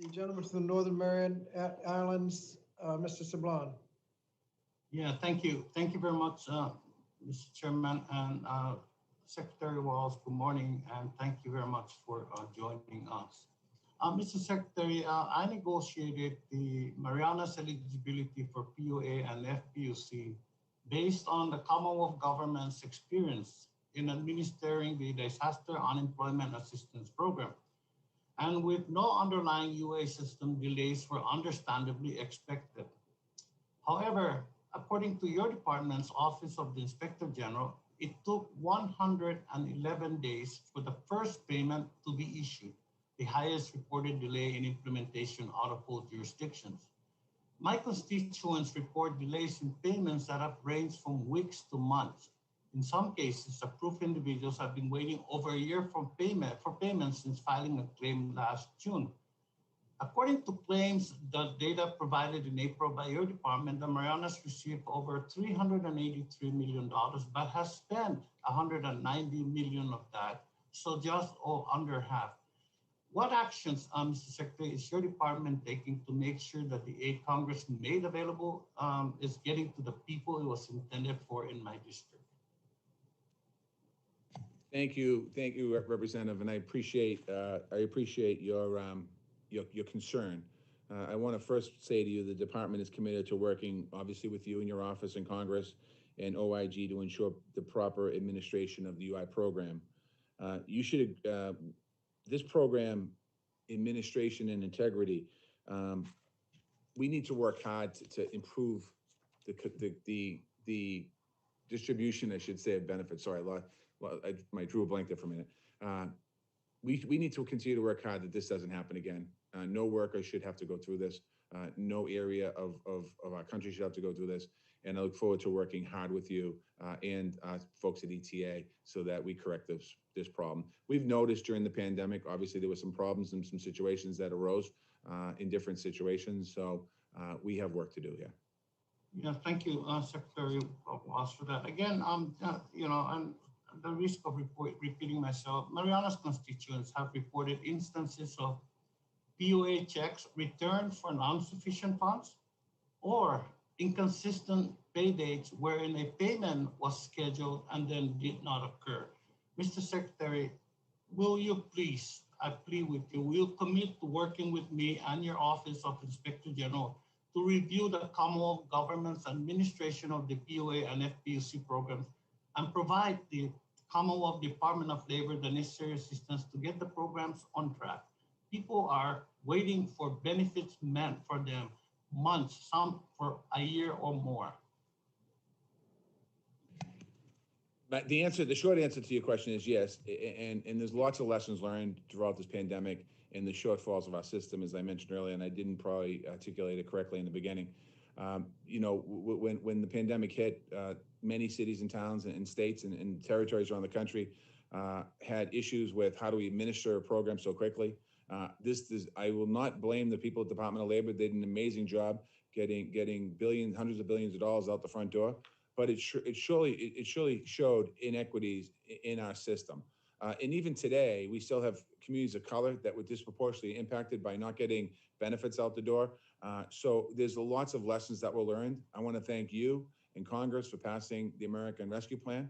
The gentleman from the Northern Mariana Islands, Mr. Sablan. Yeah, thank you. Thank you very much, Mr. Chairman and Secretary Walsh. Good morning, and thank you very much for joining us. Mr. Secretary, I negotiated the Marianas eligibility for POA and FPUC based on the Commonwealth government's experience in administering the Disaster Unemployment Assistance Program. And with no underlying UA system, delays were understandably expected. However, according to your department's Office of the Inspector General, it took 111 days for the first payment to be issued, the highest reported delay in implementation out of all jurisdictions. My constituents report delays in payments that have ranged from weeks to months. In some cases, approved individuals have been waiting over a year for payment since filing a claim last June. According to claims, the data provided in April by your department, the Marianas received over $383 million, but has spent $190 million of that, so just under half. What actions, Mr. Secretary, is your department taking to make sure that the aid Congress made available is getting to the people it was intended for in my district? Thank you, Representative, and I appreciate your concern. I want to first say to you, the department is committed to working, obviously, with you and your office in Congress and OIG to ensure the proper administration of the UI program. This program, administration and integrity, we need to work hard to improve the distribution, I should say, of benefits. Sorry, I drew a blank there for a minute. We need to continue to work hard that this doesn't happen again. No worker should have to go through this. No area of our country should have to go through this. And I look forward to working hard with you and folks at ETA so that we correct this problem. We've noticed during the pandemic, obviously there were some problems and some situations that arose in different situations. So we have work to do here. Yeah, thank you, Secretary Walsh, for that. Again, you know, and the risk of repeating myself, Marianas constituents have reported instances of POA checks returned for non-sufficient funds or inconsistent pay dates wherein a payment was scheduled and then did not occur. Mr. Secretary, will you please, I plead with you, will you commit to working with me and your Office of Inspector General to review the Commonwealth government's administration of the POA and FPUC programs and provide the Commonwealth Department of Labor the necessary assistance to get the programs on track? People are waiting for benefits meant for them months, some for a year or more. But the short answer to your question is yes, and there's lots of lessons learned throughout this pandemic and the shortfalls of our system, as I mentioned earlier, and I didn't probably articulate it correctly in the beginning. You know, when the pandemic hit, many cities and towns and states and territories around the country had issues with how do we administer a program so quickly. I will not blame the people at the Department of Labor. They did an amazing job getting billions, hundreds of billions of dollars out the front door. But it surely showed inequities in our system. And even today, we still have communities of color that were disproportionately impacted by not getting benefits out the door. So there's lots of lessons that were learned. I want to thank you and Congress for passing the American Rescue Plan,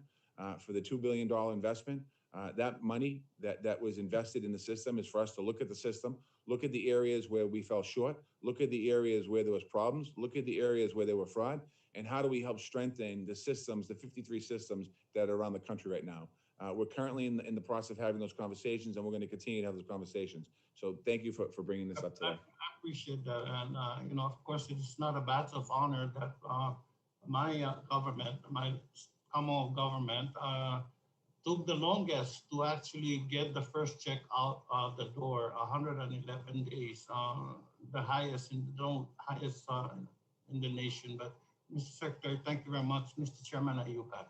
for the $2 billion investment. That money that was invested in the system is for us to look at the system, look at the areas where we fell short, look at the areas where there was problems, look at the areas where there were fraud, and how do we help strengthen the systems, the 53 systems that are around the country right now. We're currently in the process of having those conversations, and we're going to continue to have those conversations. So thank you for bringing this up today. I appreciate that. And, you know, of course, it's not a badge of honor that my government, my Commonwealth government, took the longest to actually get the first check out of the door, 111 days, the highest in the nation. But Mr. Secretary, thank you very much. Mr. Chairman, I yield back.